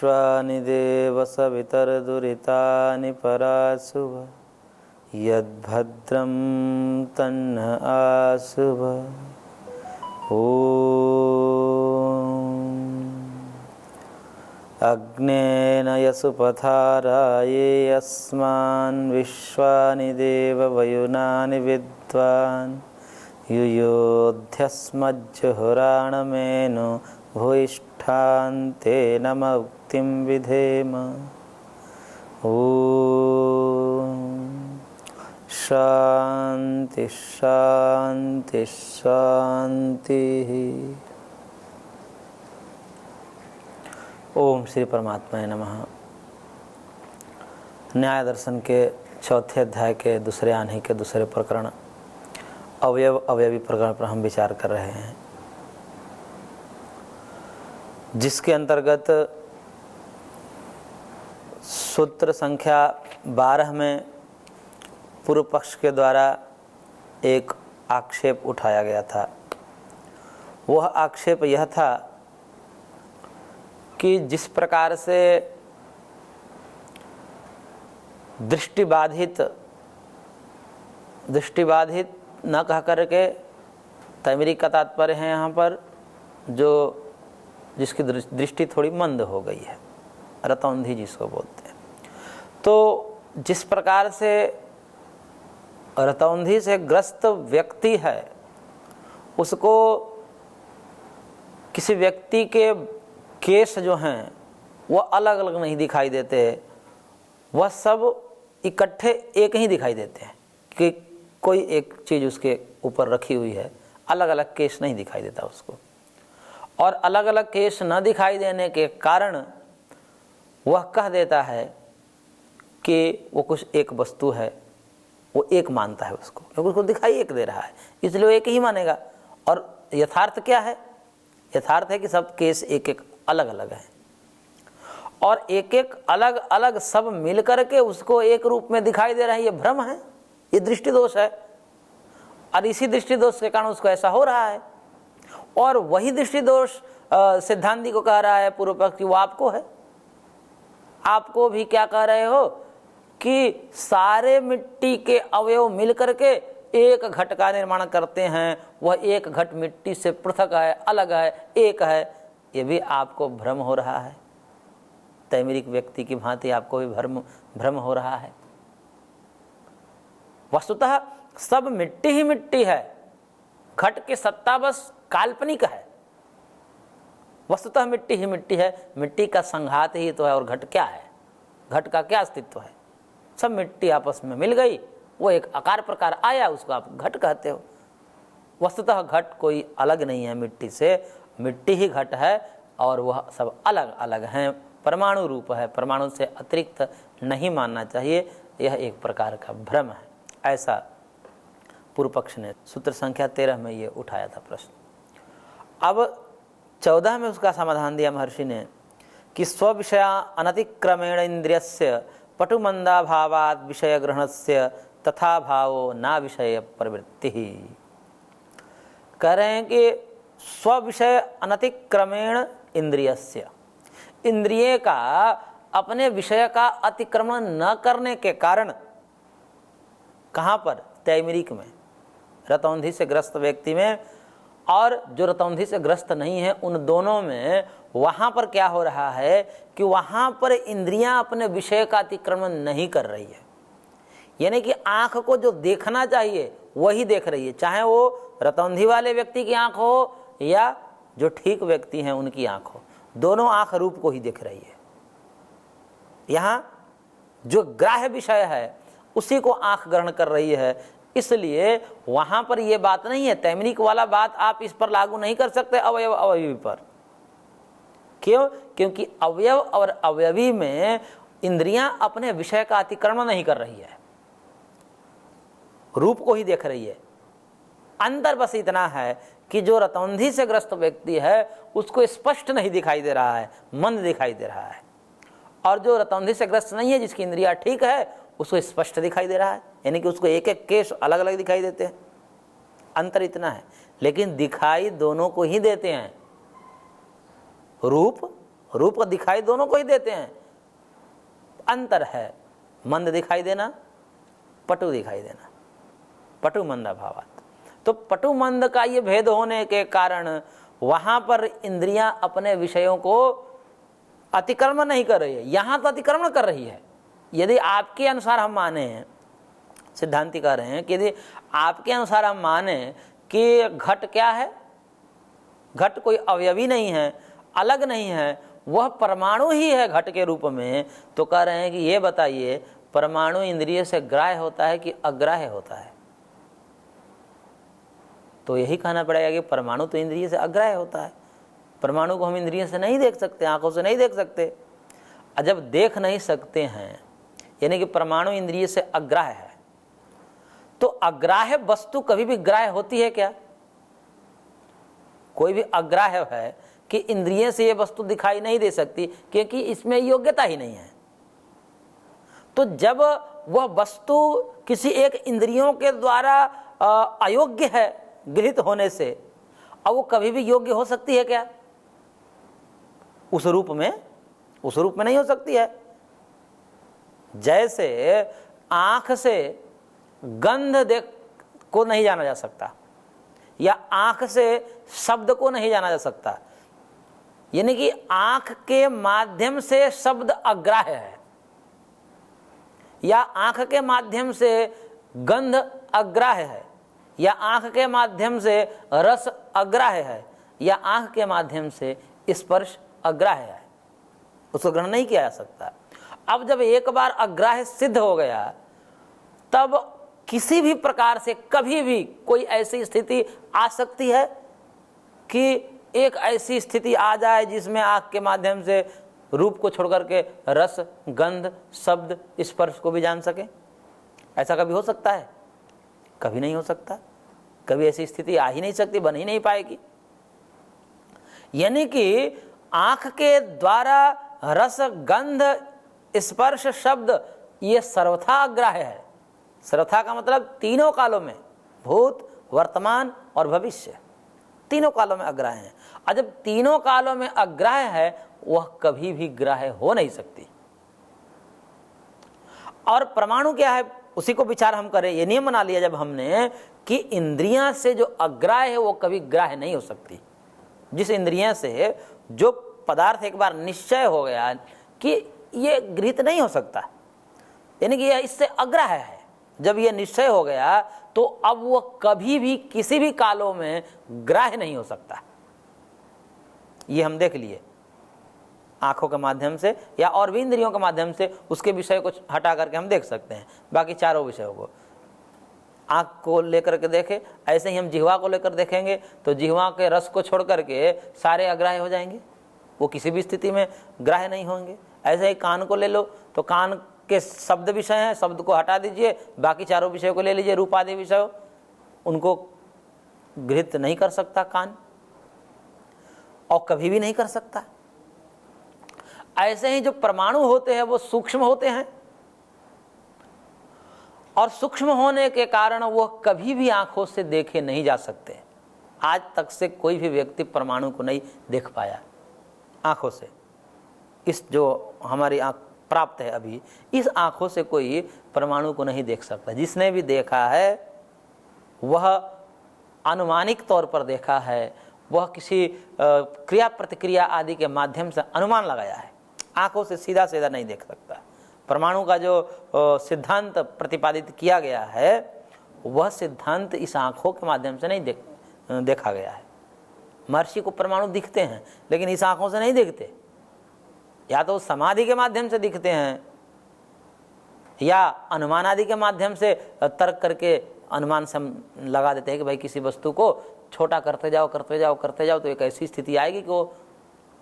विश्वानि देव सवितर्दुरितानि पराशुभ यद्भद्रं तन्न आशुभ। अग्नेन यसुपथाराये अस्मान् विश्वानि देव वयुनानि विद्वान् युयोध्यस्मज्जुहुराणमेनो भूयिष्ठान्ते नमोक्तिं विधेम। शांति शांति शांति। ओम श्री परमात्मा नमः। न्याय दर्शन के चौथे अध्याय के दूसरे आने के दूसरे प्रकरण अवयव अवयवी प्रकरण पर हम विचार कर रहे हैं, जिसके अंतर्गत सूत्र संख्या 12 में पूर्व पक्ष के द्वारा एक आक्षेप उठाया गया था। वह आक्षेप यह था कि जिस प्रकार से दृष्टिबाधित न कह करके तैमरिक का तात्पर्य है यहाँ पर जो जिसकी दृष्टि थोड़ी मंद हो गई है, रतौंधी जिसको बोलते हैं। तो जिस प्रकार से रतौंधी से ग्रस्त व्यक्ति है, उसको किसी व्यक्ति के केश जो हैं वह अलग अलग नहीं दिखाई देते, वह सब इकट्ठे एक ही दिखाई देते हैं कि कोई एक चीज़ उसके ऊपर रखी हुई है, अलग अलग केश नहीं दिखाई देता उसको। और अलग अलग केश न दिखाई देने के कारण वह कह देता है कि वो कुछ एक वस्तु है, वो एक मानता है उसको, क्योंकि उसको दिखाई एक दे रहा है, इसलिए वो एक ही मानेगा। और यथार्थ क्या है? यथार्थ है कि सब केस एक एक अलग अलग हैं, और एक एक अलग अलग सब मिलकर के उसको एक रूप में दिखाई दे रहा है। ये भ्रम है, ये दृष्टि दोष है, और इसी दृष्टि दोष के कारण उसको ऐसा हो रहा है। और वही दृष्टि दोष सिद्धांती को कह रहा है पूर्व पक्ष, वो आपको है। आपको भी क्या कह रहे हो कि सारे मिट्टी के अवयव मिलकर के एक घट का निर्माण करते हैं, वह एक घट मिट्टी से पृथक है, अलग है, एक है। ये भी आपको भ्रम हो रहा है, तैमरिक व्यक्ति की भांति आपको भी भ्रम हो रहा है। वस्तुतः सब मिट्टी ही मिट्टी है, घट की सत्ता बस काल्पनिक है। वस्तुतः मिट्टी ही मिट्टी है, मिट्टी का संघात ही तो है। और घट क्या है? घट का क्या अस्तित्व है? सब मिट्टी आपस में मिल गई, वो एक आकार प्रकार आया, उसको आप घट कहते हो। वस्तुतः घट कोई अलग नहीं है मिट्टी से, मिट्टी ही घट है, और वह सब अलग अलग हैं, परमाणु रूप है, परमाणु से अतिरिक्त नहीं मानना चाहिए। यह एक प्रकार का भ्रम है, ऐसा पूर्व पक्ष ने सूत्र संख्या 13 में ये उठाया था प्रश्न। अब 14 में उसका समाधान दिया महर्षि ने कि स्विषया अनतिक्रमेण इंद्रियस्य पटुमंदाभावात् विषय ग्रहणस्य तथा भावो ना विषय प्रवृत्ति। कह रहे हैं कि स्विषय अनतिक्रमेण इंद्रियस्य, इंद्रिय का अपने विषय का अतिक्रमण न करने के कारण, कहाँ पर? तैमरिक में, रतौंधी से ग्रस्त व्यक्ति में और जो रतौंधी से ग्रस्त नहीं है, उन दोनों में वहाँ पर क्या हो रहा है कि वहाँ पर इंद्रियां अपने विषय का अतिक्रमण नहीं कर रही है। यानी कि आँख को जो देखना चाहिए वही देख रही है, चाहे वो रतौंधी वाले व्यक्ति की आँख हो या जो ठीक व्यक्ति हैं उनकी आँख हो, दोनों आँख रूप को ही देख रही है। यहाँ जो ग्राह्य विषय है उसी को आँख ग्रहण कर रही है, इसलिए वहां पर यह बात नहीं है। तैमरिक वाला बात आप इस पर लागू नहीं कर सकते अवयव अवयवी पर। क्यों? क्योंकि अवयव और अवयवी में इंद्रियां अपने विषय का अतिक्रमण नहीं कर रही है, रूप को ही देख रही है। अंतर बस इतना है कि जो रतौंधी से ग्रस्त व्यक्ति है उसको स्पष्ट नहीं दिखाई दे रहा है, मंद दिखाई दे रहा है, और जो रतौंधी से ग्रस्त नहीं है, जिसकी इंद्रियां ठीक है, उसको स्पष्ट दिखाई दे रहा है। यानी कि उसको एक एक केश अलग अलग दिखाई देते हैं। अंतर इतना है, लेकिन दिखाई दोनों को ही देते हैं। रूप रूप का दिखाई दोनों को ही देते हैं, अंतर है मंद दिखाई देना, पटु दिखाई देना, पटु मंद भावात। तो पटु मंद का ये भेद होने के कारण वहां पर इंद्रियां अपने विषयों को अतिक्रमण नहीं कर रही है, यहां तो अतिक्रमण कर रही है। यदि आपके अनुसार हम माने हैं, सिद्धांति कह रहे हैं कि यदि आपके अनुसार हम माने कि घट क्या है, घट कोई अवयवी नहीं है, अलग नहीं है, वह परमाणु ही है घट के रूप में, तो कह रहे हैं कि ये बताइए परमाणु इंद्रिय से ग्राह्य होता है कि अग्राह्य होता है? तो यही कहना पड़ेगा कि परमाणु तो इंद्रिय से अग्राह्य होता है। परमाणु को हम इंद्रिय से नहीं देख सकते, आंखों से नहीं देख सकते। जब देख नहीं सकते हैं यानी कि परमाणु इंद्रिय से अग्राह्य है, तो अग्राह्य वस्तु कभी भी ग्राह्य होती है क्या? कोई भी अग्राह्य है कि इंद्रिय से ये वस्तु दिखाई नहीं दे सकती क्योंकि इसमें योग्यता ही नहीं है। तो जब वह वस्तु किसी एक इंद्रियों के द्वारा अयोग्य है गृहीत होने से, अब वो कभी भी योग्य हो सकती है क्या? उस रूप में नहीं हो सकती है। जैसे आंख से गंध देख को नहीं जाना जा सकता या आंख से शब्द को नहीं जाना जा सकता, यानी कि आंख के माध्यम से शब्द अग्राह्य है या आंख के माध्यम से गंध अग्राह्य है या आंख के माध्यम से रस अग्राह्य है या आंख के माध्यम से स्पर्श अग्राह्य है, उसको ग्रहण नहीं किया जा सकता। अब जब एक बार अग्राह्य सिद्ध हो गया, तब किसी भी प्रकार से कभी भी कोई ऐसी स्थिति आ सकती है कि एक ऐसी स्थिति आ जाए जिसमें आंख के माध्यम से रूप को छोड़कर के रस, गंध, शब्द, स्पर्श को भी जान सके? ऐसा कभी हो सकता है? कभी नहीं हो सकता। कभी ऐसी स्थिति आ ही नहीं सकती, बन ही नहीं पाएगी। यानी कि आंख के द्वारा रस, गंध, स्पर्श, शब्द ये सर्वथा अग्राह्य है। सर्वथा का मतलब तीनों कालों में, भूत, वर्तमान और भविष्य, तीनों कालों में अग्राह्य है। और जब तीनों कालों में अग्राह्य है, वह कभी भी ग्राह्य हो नहीं सकती। और परमाणु क्या है, उसी को विचार हम करें। ये नियम बना लिया जब हमने कि इंद्रियां से जो अग्राह्य है वो कभी ग्राह्य नहीं हो सकती। जिस इंद्रियां से जो पदार्थ एक बार निश्चय हो गया कि ये गृहीत नहीं हो सकता, यानी कि यह इससे अग्राह्य है, जब यह निश्चय हो गया तो अब वो कभी भी किसी भी कालों में ग्राह्य नहीं हो सकता। ये हम देख लिए आंखों के माध्यम से या और भी इंद्रियों के माध्यम से, उसके विषय को हटा करके हम देख सकते हैं। बाकी चारों विषयों को आंख को लेकर के देखें, ऐसे ही हम जिह्वा को लेकर देखेंगे तो जिह्वा के रस को छोड़ करके सारे अग्राह्य हो जाएंगे, वो किसी भी स्थिति में ग्राह्य नहीं होंगे। ऐसे ही कान को ले लो तो कान के शब्द विषय हैं, शब्द को हटा दीजिए, बाकी चारों विषयों को ले लीजिए, रूप आदि विषय, उनको गृहीत नहीं कर सकता कान, और कभी भी नहीं कर सकता। ऐसे ही जो परमाणु होते हैं वो सूक्ष्म होते हैं, और सूक्ष्म होने के कारण वो कभी भी आंखों से देखे नहीं जा सकते। आज तक से कोई भी व्यक्ति परमाणु को नहीं देख पाया आंखों से। इस जो हमारी आंख प्राप्त है अभी, इस आंखों से कोई परमाणु को नहीं देख सकता। जिसने भी देखा है वह अनुमानिक तौर पर देखा है, वह किसी क्रिया प्रतिक्रिया आदि के माध्यम से अनुमान लगाया है, आंखों से सीधा सीधा नहीं देख सकता। परमाणु का जो सिद्धांत प्रतिपादित किया गया है वह सिद्धांत इस आंखों के माध्यम से नहीं देखा गया है। महर्षि को परमाणु दिखते हैं लेकिन इस आंखों से नहीं दिखते, या तो समाधि के माध्यम से दिखते हैं या अनुमान आदि के माध्यम से तर्क करके अनुमान से हम लगा देते हैं कि भाई किसी वस्तु को छोटा करते जाओ करते जाओ करते जाओ तो एक ऐसी स्थिति आएगी कि वो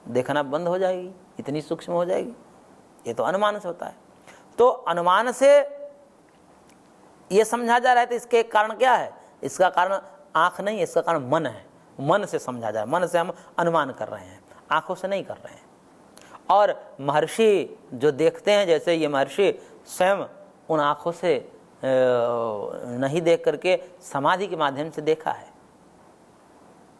देखना बंद हो जाएगी, इतनी सूक्ष्म हो जाएगी। ये तो अनुमान से होता है। तो अनुमान से ये समझा जा रहा है, तो इसके कारण क्या है? इसका कारण आंख नहीं है, इसका कारण मन है। मन से समझा जा रहा है, मन से हम अनुमान कर रहे हैं, आंखों से नहीं कर रहे हैं। और महर्षि जो देखते हैं, जैसे ये महर्षि स्वयं उन आंखों से नहीं देख करके समाधि के माध्यम से देखा है,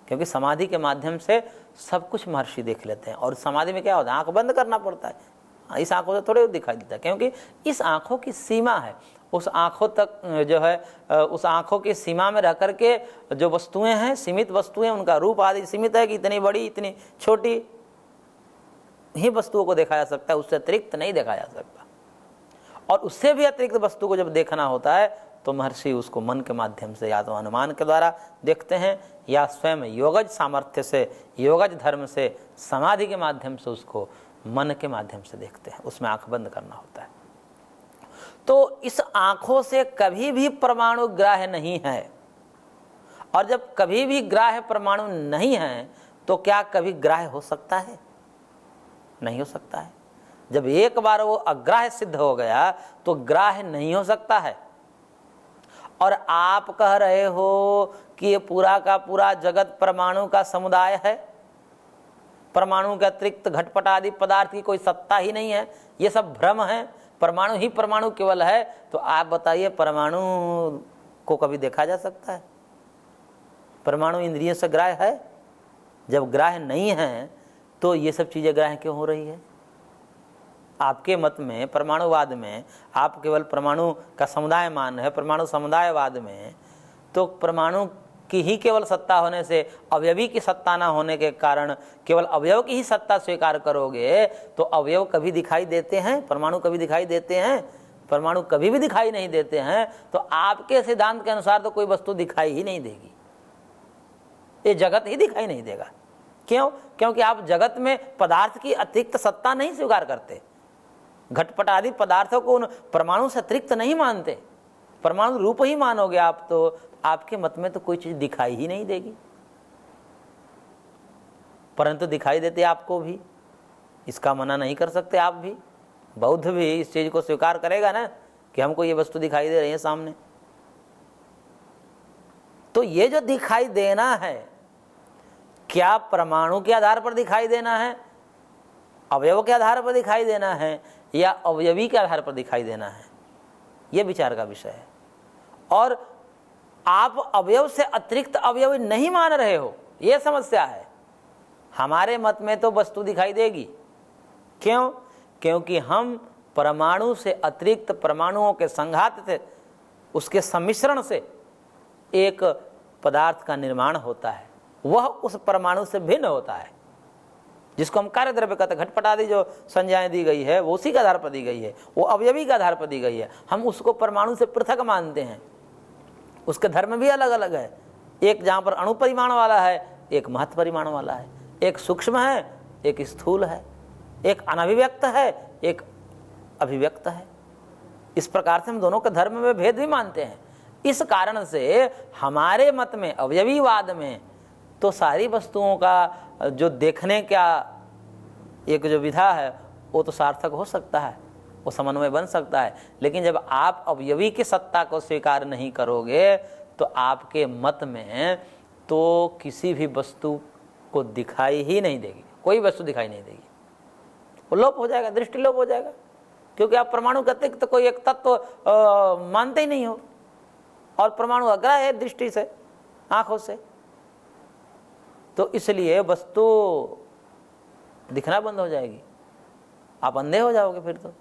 क्योंकि समाधि के माध्यम से सब कुछ महर्षि देख लेते हैं। और समाधि में क्या होता है, आंख बंद करना पड़ता है, इस आंखों से थोड़े दिखाई देता है, क्योंकि इस आंखों की सीमा है, उस आंखों तक जो है, उस आंखों की सीमा में रह करके जो वस्तुएं हैं, सीमित वस्तुएं, उनका रूप आदि सीमित है कि इतनी बड़ी इतनी छोटी ही वस्तुओं को देखा जा सकता है, उससे अतिरिक्त नहीं देखा जा सकता। और उससे भी अतिरिक्त वस्तु को जब देखना होता है तो महर्षि उसको मन के माध्यम से, या तो अनुमान के द्वारा देखते हैं, या स्वयं योगज सामर्थ्य से, योगज धर्म से, समाधि के माध्यम से उसको मन के माध्यम से देखते हैं। उसमें आंख बंद करना होता है। तो इस आंखों से कभी भी परमाणु ग्राह्य नहीं है। और जब कभी भी ग्राह्य परमाणु नहीं है तो क्या कभी ग्राह्य हो सकता है? नहीं हो सकता है। जब एक बार वो अग्राह्य सिद्ध हो गया तो ग्राह्य नहीं हो सकता है। और आप कह रहे हो कि ये पूरा का पूरा जगत परमाणु का समुदाय है, परमाणु के अतिरिक्त घटपट आदि पदार्थ की कोई सत्ता ही नहीं है, ये सब भ्रम है, परमाणु ही परमाणु केवल है। तो आप बताइए, परमाणु को कभी देखा जा सकता है? परमाणु इंद्रियों से ग्राह्य है? जब ग्राह्य नहीं है तो ये सब चीजें ग्राह्य क्यों हो रही है? आपके मत में, परमाणुवाद में, आप केवल परमाणु का समुदाय मान है, परमाणु समुदायवाद में तो परमाणु की ही केवल सत्ता होने से, अवयवी की सत्ता ना होने के कारण केवल अवयव की ही सत्ता स्वीकार करोगे तो अवयव कभी दिखाई देते हैं? परमाणु कभी दिखाई देते हैं? परमाणु कभी भी दिखाई नहीं देते हैं। तो आपके सिद्धांत के अनुसार तो कोई वस्तु दिखाई ही नहीं देगी, ये जगत ही दिखाई नहीं देगा। क्यों? क्योंकि आप जगत में पदार्थ की अतिरिक्त सत्ता नहीं स्वीकार करते, घटपट आदि पदार्थों को उन परमाणु से अतिरिक्त नहीं मानते, परमाणु रूप ही मानोगे आप, तो आपके मत में तो कोई चीज दिखाई ही नहीं देगी। परंतु दिखाई देते आपको भी, इसका मना नहीं कर सकते आप भी। बौद्ध भी इस चीज को स्वीकार करेगा ना कि हमको ये वस्तु दिखाई दे रही है सामने। तो ये जो दिखाई देना है, क्या परमाणु के आधार पर दिखाई देना है, अवयव के आधार पर दिखाई देना है, या अवयवी के आधार पर दिखाई देना है? यह विचार का विषय है। और आप अवयव से अतिरिक्त अवयव नहीं मान रहे हो, यह समस्या है। हमारे मत में तो वस्तु दिखाई देगी। क्यों? क्योंकि हम परमाणु से अतिरिक्त परमाणुओं के संघात से, उसके सम्मिश्रण से एक पदार्थ का निर्माण होता है, वह उस परमाणु से भिन्न होता है, जिसको हम कार्य द्रव्य कहते हैं। घटपट आदि जो संज्ञाएं दी गई है वो उसी के आधार पर दी गई है, वो अवयवी के आधार पर दी गई है। हम उसको परमाणु से पृथक मानते हैं। उसके धर्म भी अलग अलग है, एक जहां पर अणु परिमाण वाला है, एक महत्व परिमाण वाला है, एक सूक्ष्म है, एक स्थूल है, एक अनभिव्यक्त है, एक अभिव्यक्त है। इस प्रकार से हम दोनों के धर्म में भेद भी मानते हैं। इस कारण से हमारे मत में, अवयवीवाद में, तो सारी वस्तुओं का जो देखने का एक जो विधा है वो तो सार्थक हो सकता है, वो समन्वय बन सकता है। लेकिन जब आप अवयवी की सत्ता को स्वीकार नहीं करोगे तो आपके मत में तो किसी भी वस्तु को दिखाई ही नहीं देगी, कोई वस्तु दिखाई नहीं देगी, वो लोप हो जाएगा, दृष्टि लोप हो जाएगा। क्योंकि आप परमाणु के अतिरिक्त तो कोई एक तत्व मानते ही नहीं हो, और परमाणु अग्राह्य है दृष्टि से, आंखों से। तो इसलिए वस्तु दिखना बंद हो जाएगी, आप अंधे हो जाओगे। फिर तो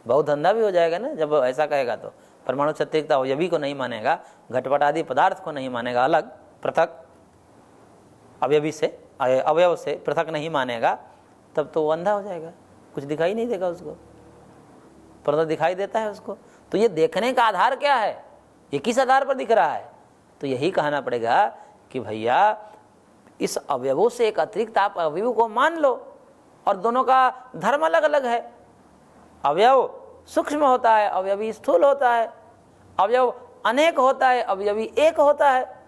बहुत अंधा भी हो जाएगा ना जब ऐसा कहेगा। तो परमाणु से अतिरिक्त अवयवी को नहीं मानेगा, घटपट आदि पदार्थ को नहीं मानेगा, अलग पृथक अवयवी से, अवयव से पृथक नहीं मानेगा, तब तो वो अंधा हो जाएगा, कुछ दिखाई नहीं देगा उसको। परंतु दिखाई देता है उसको। तो ये देखने का आधार क्या है, ये किस आधार पर दिख रहा है? तो यही कहना पड़ेगा कि भैया इस अवयवों से एक अतिरिक्त आप अवयव को मान लो, और दोनों का धर्म अलग अलग है। अवयव सूक्ष्म होता है, अवयवी स्थूल होता है, अवयव अनेक होता है, अवयवी एक होता है।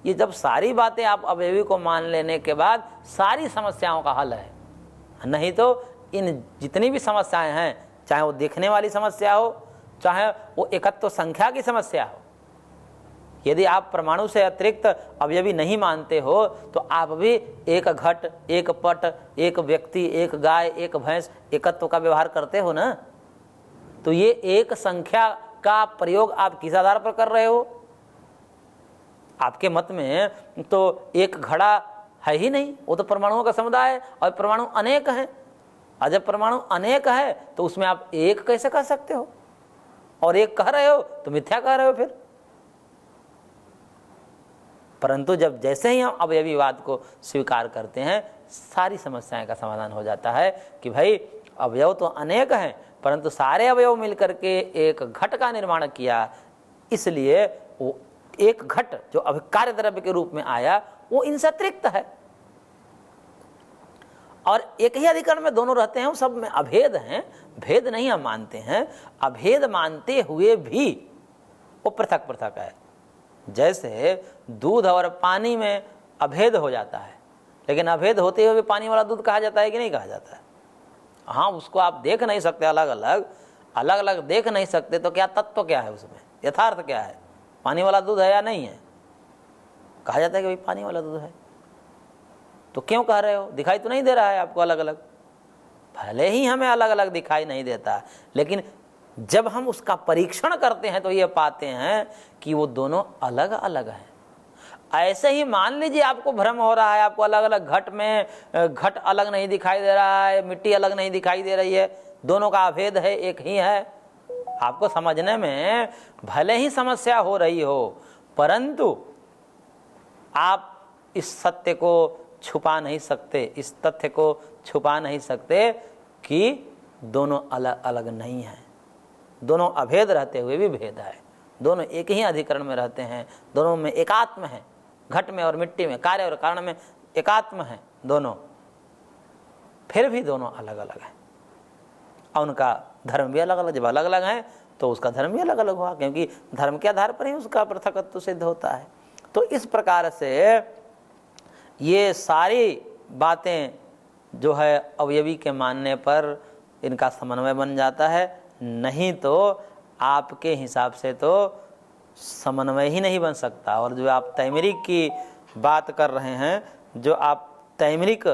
ये जब सारी बातें आप अवयवी को मान लेने के बाद सारी समस्याओं का हल है। नहीं तो इन जितनी भी समस्याएं हैं, चाहे वो देखने वाली समस्या हो, चाहे वो एकत्व संख्या की समस्या हो, यदि आप परमाणु से अतिरिक्त अवयवी नहीं मानते हो तो आप भी एक घट, एक पट, एक व्यक्ति, एक गाय, एक भैंस, एकत्व का व्यवहार करते हो ना। तो ये एक संख्या का प्रयोग आप किस आधार पर कर रहे हो? आपके मत में तो एक घड़ा है ही नहीं, वो तो परमाणुओं का समुदाय है और परमाणु अनेक हैं। और जब परमाणु अनेक है तो उसमें आप एक कैसे कह सकते हो, और एक कह रहे हो तो मिथ्या कह रहे हो फिर। परंतु जब जैसे ही हम अवयवीवाद को स्वीकार करते हैं, सारी समस्याएं का समाधान हो जाता है कि भाई अवयव तो अनेक हैं, परंतु सारे अवयव मिलकर के एक घट का निर्माण किया, इसलिए वो एक घट जो अभिकार्य द्रव्य के रूप में आया वो इनसे अतिरिक्त है। और एक ही अधिकरण में दोनों रहते हैं, वो सब में अभेद हैं, भेद नहीं हम मानते हैं। अभेद मानते हुए भी वो पृथक पृथक है। जैसे दूध और पानी में अभेद हो जाता है, लेकिन अभेद होते हुए भी पानी वाला दूध कहा जाता है कि नहीं कहा जाता है? हाँ, उसको आप देख नहीं सकते, अलग अलग देख नहीं सकते, तो क्या तत्व क्या है उसमें, यथार्थ क्या है, पानी वाला दूध है या नहीं है? कहा जाता है कि भाई पानी वाला दूध है। तो क्यों कह रहे हो? दिखाई तो नहीं दे रहा है आपको अलग अलग? भले ही हमें अलग अलग दिखाई नहीं देता, लेकिन जब हम उसका परीक्षण करते हैं तो ये पाते हैं कि वो दोनों अलग अलग हैं। ऐसे ही मान लीजिए आपको भ्रम हो रहा है, आपको अलग अलग घट में घट अलग नहीं दिखाई दे रहा है, मिट्टी अलग नहीं दिखाई दे रही है, दोनों का अभेद है, एक ही है। आपको समझने में भले ही समस्या हो रही हो, परंतु आप इस सत्य को छुपा नहीं सकते, इस तथ्य को छुपा नहीं सकते कि दोनों अलग अलग नहीं हैं। दोनों अभेद रहते हुए भी भेद है, दोनों एक ही अधिकरण में रहते हैं, दोनों में एकात्म है, घट में और मिट्टी में, कार्य और कारण में एकात्म है दोनों, फिर भी दोनों अलग अलग हैं। और उनका धर्म भी अलग अलग, जब अलग अलग हैं तो उसका धर्म भी अलग अलग हुआ, क्योंकि धर्म के आधार पर ही उसका पृथकत्व सिद्ध होता है। तो इस प्रकार से ये सारी बातें जो है अवयवी के मानने पर इनका समन्वय बन जाता है, नहीं तो आपके हिसाब से तो समन्वय ही नहीं बन सकता। और जो आप तैमरिक की बात कर रहे हैं, जो आप तैमरिक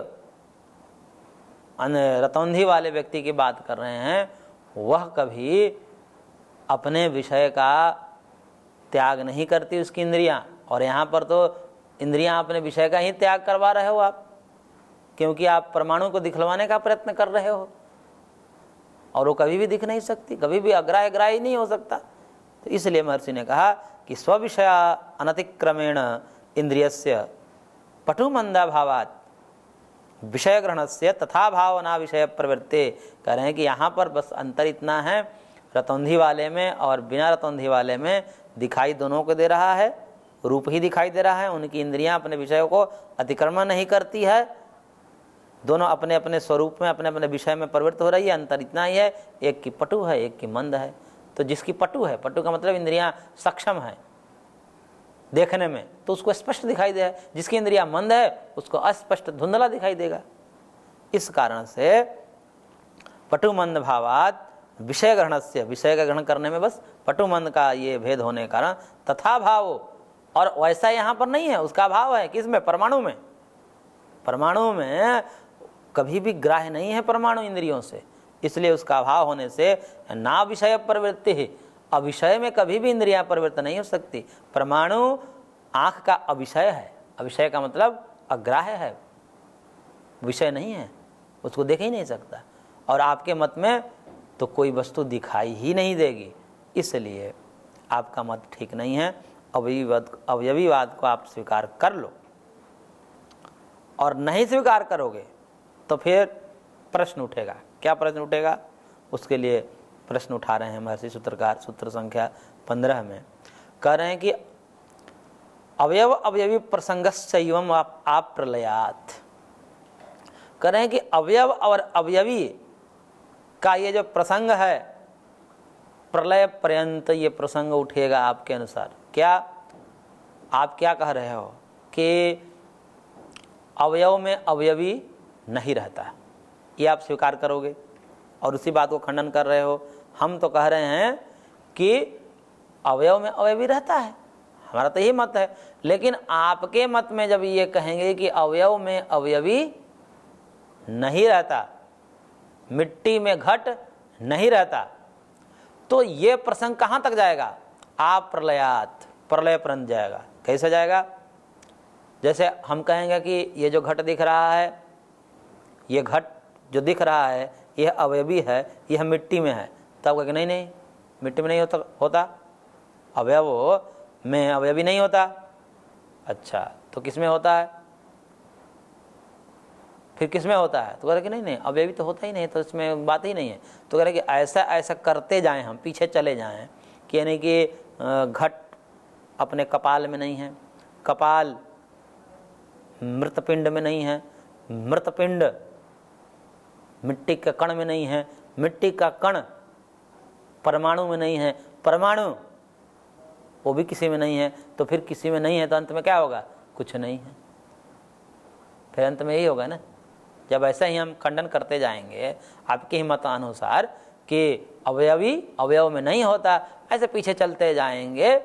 रतौंधी वाले व्यक्ति की बात कर रहे हैं, वह कभी अपने विषय का त्याग नहीं करती उसकी इंद्रियां। और यहाँ पर तो इंद्रियां अपने विषय का ही त्याग करवा रहे हो आप, क्योंकि आप परमाणु को दिखलवाने का प्रयत्न कर रहे हो, और वो कभी भी दिख नहीं सकती, कभी भी अग्राह्य नहीं हो सकता। तो इसलिए महर्षि ने कहा कि स्विषया अनतिक्रमेण इंद्रियस्य पटुमंदा भावात् विषय ग्रहणस्य तथा भावना विषय प्रवृत्ति। कह रहे हैं कि यहाँ पर बस अंतर इतना है, रतौंधी वाले में और बिना रतौंधी वाले में दिखाई दोनों को दे रहा है, रूप ही दिखाई दे रहा है, उनकी इंद्रियां अपने विषयों को अतिक्रमण नहीं करती है, दोनों अपने अपने स्वरूप में अपने अपने विषय में प्रवृत्त हो रही है। अंतर इतना ही है, एक की पटु है, एक की मंद है। तो जिसकी पटु है, पटु का मतलब इंद्रियां सक्षम है देखने में, तो उसको स्पष्ट दिखाई दे, जिसकी इंद्रियां मंद है उसको अस्पष्ट धुंधला दिखाई देगा। इस कारण से पटु मंद भावात विषय ग्रहण से, विषय का ग्रहण करने में बस पटु मंद का ये भेद होने के कारण तथा भाव, और वैसा यहाँ पर नहीं है, उसका भाव है किसमें? परमाणु में। परमाणु में कभी भी ग्राह्य नहीं है परमाणु इंद्रियों से, इसलिए उसका अभाव होने से ना विषय प्रवृत्ति है, अविषय में कभी भी इंद्रियां प्रवृत्त नहीं हो सकती। परमाणु आंख का अविषय है, अविषय का मतलब अग्राह्य है, विषय नहीं है, उसको देख ही नहीं सकता। और आपके मत में तो कोई वस्तु दिखाई ही नहीं देगी, इसलिए आपका मत ठीक नहीं है। अवयवीवाद को आप स्वीकार कर लो, और नहीं स्वीकार करोगे तो फिर प्रश्न उठेगा। क्या प्रश्न उठेगा? उसके लिए प्रश्न उठा रहे हैं महर्षि सूत्रकार सूत्र संख्या 15 में। कह रहे हैं कि अवयव अवयवी प्रसंगस्यैवं आप प्रलयात्। कह रहे हैं कि अवयव और अवयवी का ये जो प्रसंग है, प्रलय पर्यंत ये प्रसंग उठेगा आपके अनुसार। क्या आप क्या कह रहे हो कि अवयव में अवयवी नहीं रहता, ये आप स्वीकार करोगे और उसी बात को खंडन कर रहे हो। हम तो कह रहे हैं कि अवयव में अवयवी रहता है, हमारा तो यही मत है। लेकिन आपके मत में जब ये कहेंगे कि अवयव में अवयवी नहीं रहता, मिट्टी में घट नहीं रहता, तो ये प्रसंग कहां तक जाएगा? आप प्रलयात, प्रलय पर्यंत जाएगा। कैसे जाएगा? जैसे हम कहेंगे कि ये जो घट दिख रहा है, ये घट जो दिख रहा है यह अवयवी है, यह मिट्टी में है, तब कहेंगे नहीं नहीं मिट्टी में नहीं होता अवयव में अवयवी नहीं होता। अच्छा, तो किस में होता है? फिर किस में होता है? तो कह रहे कि नहीं नहीं अवयवी तो होता ही नहीं, तो इसमें बात ही नहीं है। तो कह रहे कि ऐसा ऐसा करते जाएं, हम पीछे चले जाएं कि यानी कि घट अपने कपाल में नहीं है, कपाल मृतपिंड में नहीं है, मृतपिंड मिट्टी के कण में नहीं है, मिट्टी का कण परमाणु में नहीं है, परमाणु वो भी किसी में नहीं है। तो फिर किसी में नहीं है तो अंत में क्या होगा? कुछ नहीं है। फिर अंत में यही होगा ना, जब ऐसा ही हम खंडन करते जाएंगे आपके ही मतानुसार कि अवयवी अवयव में नहीं होता, ऐसे पीछे चलते जाएंगे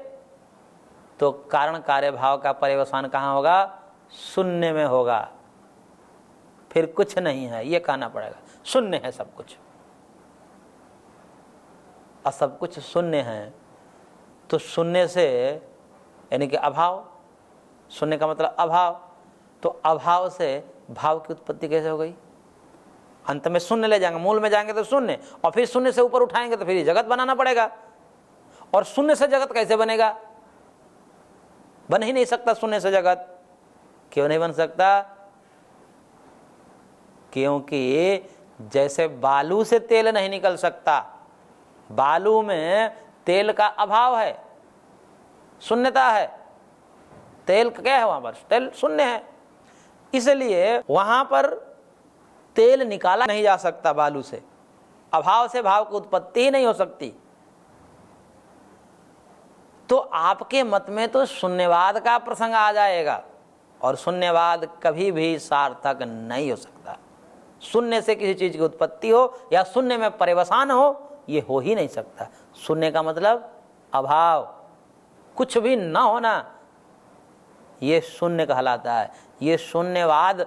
तो कारण कार्य भाव का पर्यवसान कहाँ होगा? शून्य में होगा। फिर कुछ नहीं है, ये कहना पड़ेगा। शून्य है सब कुछ, और सब कुछ शून्य है। तो शून्य से यानी कि अभाव, शून्य का मतलब अभाव, तो अभाव से भाव की उत्पत्ति कैसे हो गई? अंत में शून्य ले जाएंगे, मूल में जाएंगे तो शून्य, और फिर शून्य से ऊपर उठाएंगे तो फिर जगत बनाना पड़ेगा। और शून्य से जगत कैसे बनेगा? बन ही नहीं सकता शून्य से जगत। क्यों नहीं बन सकता? क्योंकि जैसे बालू से तेल नहीं निकल सकता, बालू में तेल का अभाव है, शून्यता है। तेल क्या है? वहां पर तेल शून्य है, इसलिए वहां पर तेल निकाला नहीं जा सकता बालू से। अभाव से भाव की उत्पत्ति ही नहीं हो सकती। तो आपके मत में तो शून्यवाद का प्रसंग आ जाएगा, और शून्यवाद कभी भी सार्थक नहीं हो सकता। शून्य से किसी चीज की उत्पत्ति हो या शून्य में पर्यवसान हो, ये हो ही नहीं सकता। शून्य का मतलब अभाव, कुछ भी न होना, ये शून्य कहलाता है। ये शून्यवाद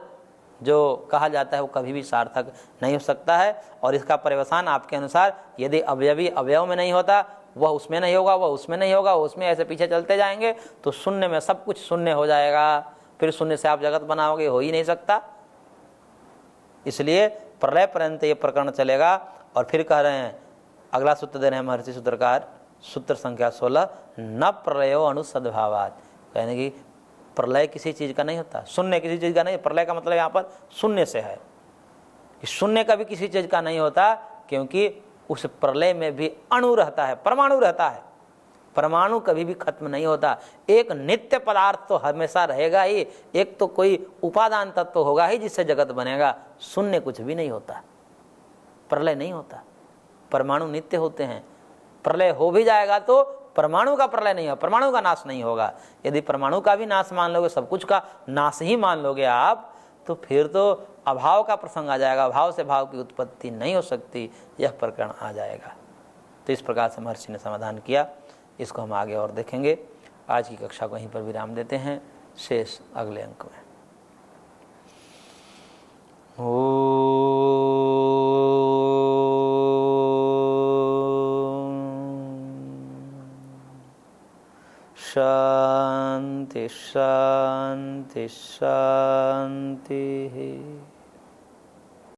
जो कहा जाता है वो कभी भी सार्थक नहीं हो सकता है। और इसका पर्यवसान आपके अनुसार यदि अवयवी अवयव में नहीं होता, वह उसमें नहीं होगा, वह उसमें नहीं होगा, उसमें ऐसे पीछे चलते जाएंगे तो शून्य में सब कुछ शून्य हो जाएगा। फिर शून्य से आप जगत बनाओगे, हो ही नहीं सकता। इसलिए प्रलय पर्यंत ये प्रकरण चलेगा। और फिर कह रहे हैं, अगला सूत्र दे रहे हैं महर्षि सूत्रकार, सूत्र संख्या 16, न प्रलयो अनुसद्भावात। यानी कि प्रलय किसी चीज का नहीं होता, शून्य किसी चीज का नहीं। प्रलय का मतलब यहाँ पर शून्य से है कि शून्य का भी किसी चीज का नहीं होता, क्योंकि उस प्रलय में भी अणु रहता है, परमाणु रहता है। परमाणु कभी भी खत्म नहीं होता। एक नित्य पदार्थ तो हमेशा रहेगा ही, एक तो कोई उपादान तत्व तो होगा ही जिससे जगत बनेगा। शून्य कुछ भी नहीं होता, प्रलय नहीं होता। परमाणु नित्य होते हैं। प्रलय हो भी जाएगा तो परमाणु का प्रलय नहीं होगा, परमाणु का नाश नहीं होगा। यदि परमाणु का भी नाश मान लोगे, सब कुछ का नाश ही मान लोगे आप, तो फिर तो अभाव का प्रसंग आ जाएगा। अभाव से भाव की उत्पत्ति नहीं हो सकती, यह प्रकरण आ जाएगा। तो इस प्रकार से महर्षि ने समाधान किया। इसको हम आगे और देखेंगे। आज की कक्षा को यहीं पर विराम देते हैं, शेष अगले अंक में। शांति शांति शांति।